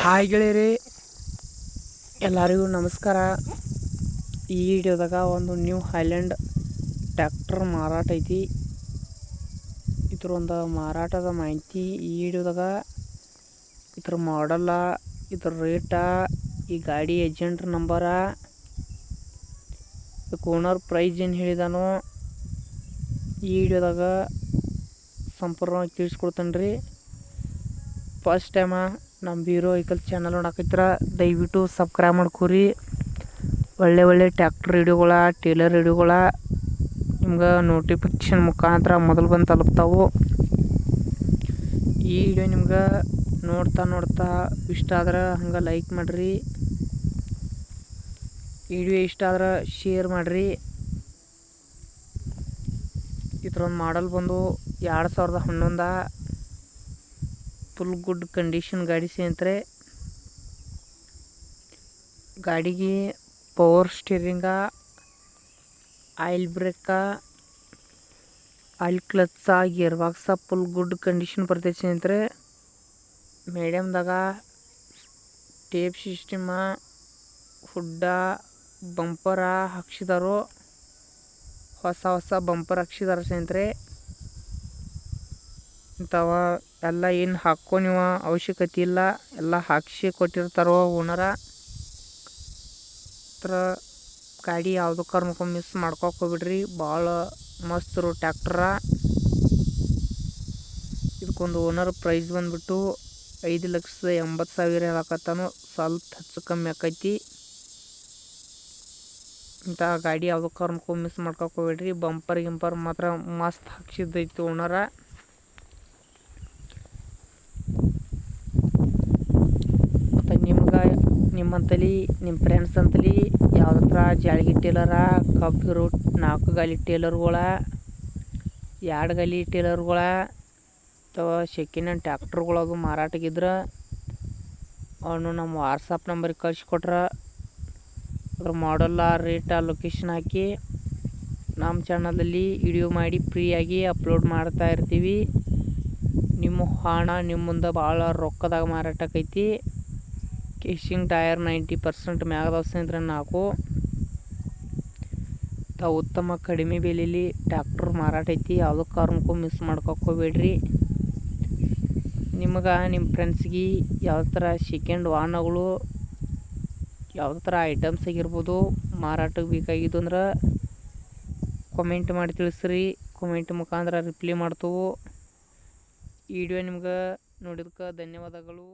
Hi ಗೆಳೆಯರಿ, ಎಲ್ಲರಿಗೂ ನಮಸ್ಕಾರ. ಈ ವಿಡಿಯೋದಾಗ ಒಂದು ನ್ಯೂ ಹೈಲ್ಯಾಂಡ್ ಟ್ರ್ಯಾಕ್ಟರ್ ಮಾರಾಟ ಐತಿ. ಇದ್ರ ಒಂದು ಮಾರಾಟದ ಮಾಹಿತಿ ಈ ವಿಡಿಯೋದಾಗ. ಇದ್ರ ಮಾಡಲ್ಲ, ಇದ್ರ ರೇಟ, ಈ ಗಾಡಿ ಏಜೆಂಟ್ ನಂಬರ, ಇದಕ್ಕೆ ಓನರ್ ಪ್ರೈಸ್ ಏನು ಹೇಳಿದಾನೋ ಈ ವಿಡಿಯೋದಾಗ ಸಂಪೂರ್ಣವಾಗಿ ತಿಳಿಸ್ಕೊಡ್ತೇನೆ ರೀ. ಫಸ್ಟ್ ಟೈಮ ನಮ್ಮ ಬೀರೋ ವೆಹಿಕಲ್ ಚಾನಲ್ ನೋಡಕತ್ತಿರ ದಯವಿಟ್ಟು ಸಬ್ಸ್ಕ್ರೈಬ್ ಮಾಡ್ಕೊರಿ. ಒಳ್ಳೆ ಟ್ರ್ಯಾಕ್ಟರ್ ವಿಡಿಯೋಗಳ, ಟೇಲರ್ ವಿಡಿಯೋಗಳ ನಿಮ್ಗೆ ನೋಟಿಫಿಕೇಷನ್ ಮುಖಾಂತರ ಮೊದಲು ಬಂದು ತಲುಪ್ತಾವು. ಈ ವಿಡಿಯೋ ನಿಮ್ಗೆ ನೋಡ್ತಾ ಇಷ್ಟ ಆದ್ರೆ ಹಂಗೆ ಲೈಕ್ ಮಾಡಿರಿ. ವಿಡಿಯೋ ಇಷ್ಟ ಆದ್ರೆ ಶೇರ್ ಮಾಡಿರಿ. ಇದ್ರೊಂದು ಮಾಡಲ್ ಬಂದು 2011 ಫುಲ್ ಗುಡ್ ಕಂಡೀಷನ್ ಗಾಡಿ ಸೇಂತ್ರೆ. ಗಾಡಿಗೆ power steering, oil brake, oil clutch, gear box full good condition ಬರ್ತೈತೆ ಸ್ನೇಹಿತರೆ. ಮೀಡಿಯಮ್ದಾಗ ಟೇಪ್ ಸಿಸ್ಟಮ, ಹುಡ್ಡ, ಬಂಪರ ಹಾಕ್ಸಿದಾರು. ಹೊಸ ಬಂಪರ್ ಹಾಕ್ಸಿದಾರ ಸ್ನೇಹಿತರೆ. ಇಂಥವ ಎಲ್ಲ ಏನು ಹಾಕೋ ನೀವು ಅವಶ್ಯಕತೆ ಇಲ್ಲ, ಎಲ್ಲ ಹಾಕ್ಸಿ ಕೊಟ್ಟಿರ್ತಾರೋ ಓನರ. ಗಾಡಿ ಯಾವುದೋ ಕಾರಣಕ್ಕೂ ಮಿಸ್ ಮಾಡ್ಕೋಕೆ ಹೋಗ್ಬಿಡ್ರಿ. ಭಾಳ ಮಸ್ತ್ ಇರೋ ಟ್ರ್ಯಾಕ್ಟರ. ಇದಕ್ಕೊಂದು ಓನರ್ ಪ್ರೈಸ್ ಬಂದುಬಿಟ್ಟು 5,80,000 ಹೇಳಕತ್ತಾನು. ಸ್ವಲ್ಪ ಹೆಚ್ಚು ಕಮ್ಮಿ ಆಕೈತಿ. ಇಂಥ ಗಾಡಿ ಯಾವುದೋ ಕಾರಣಕ್ಕೂ ಮಿಸ್ ಮಾಡ್ಕೋಕೆ ಹೋಗ್ಬಿಡ್ರಿ. ಗಿಂಪರ್ ಮಾತ್ರ ಮಸ್ತ್ ಹಾಕ್ಸಿದ್ದೈತಿ ಓನರ. ಮತ್ತು ನಿಮ್ಮಂತಲಿ ನಿಮ್ಮ ಫ್ರೆಂಡ್ಸ್ ಅಂತಲಿ ಯಾವುದತ್ರ ಜಾಳ್ಗಿ ಟೇಲರ, ಕಬ್ಬಿರು 4 ಗಾಲಿ ಟೇಲರ್ಗಳ, 2 ಗಾಲಿ ಟೇಲರ್ಗಳ ಅಥವಾ ಸೆಕೆಂಡ್ ಹ್ಯಾಂಡ್ ಟ್ರ್ಯಾಕ್ಟರ್ಗಳದು ಮಾರಾಟಗಿದ್ರೆ ಅವನು ನಮ್ಮ ವಾಟ್ಸಪ್ ನಂಬರಿಗೆ ಕಳಿಸ್ಕೊಟ್ರೆ ಅದ್ರ ಮಾಡಲ್ಲ, ರೇಟ, ಲೊಕೇಶನ್ ಹಾಕಿ ನಮ್ಮ ಚಾನಲಲ್ಲಿ ವಿಡಿಯೋ ಮಾಡಿ ಫ್ರೀಯಾಗಿ ಅಪ್ಲೋಡ್ ಮಾಡ್ತಾ ಇರ್ತೀವಿ. ನಿಮ್ಮ ಹಣ ನಿಮ್ಮ ಮುಂದೆ ಭಾಳ ರೊಕ್ಕದಾಗ ಮಾರಾಟಕ್ಕೈತಿ. ಕೇಸಿಂಗ್ ಟೈರ್ 90% ಮ್ಯಾಗದವ ಸ್ನೇಹಿತರೆ. 4 ಉತ್ತಮ ಕಡಿಮೆ ಬೆಲೆಯಲ್ಲಿ ಟ್ರ್ಯಾಕ್ಟರ್ ಮಾರಾಟ ಐತಿ. ಯಾವುದೋ ಕಾರಣಕ್ಕೂ ಮಿಸ್ ಮಾಡ್ಕೋಕೆ ಹೋಗ್ಬೇಡ್ರಿ. ನಿಮ್ಗೆ ನಿಮ್ಮ ಫ್ರೆಂಡ್ಸ್ಗೆ ಯಾವ ಥರ ಸೆಕೆಂಡ್ ವಾಹನಗಳು, ಯಾವ ಥರ ಐಟಮ್ಸ್ ಆಗಿರ್ಬೋದು ಮಾರಾಟಕ್ಕೆ ಬೇಕಾಗಿದ್ದು ಅಂದ್ರೆ ಕಾಮೆಂಟ್ ಮಾಡಿ ತಿಳಿಸ್ರಿ. ಕಾಮೆಂಟ್ ಮುಖಾಂತರ ರಿಪ್ಲೈ ಮಾಡ್ತೇವೆ. ಈ ವಿಡಿಯೋ ನಿಮ್ಗೆ ನೋಡಿದಕ್ಕೆ ಧನ್ಯವಾದಗಳು.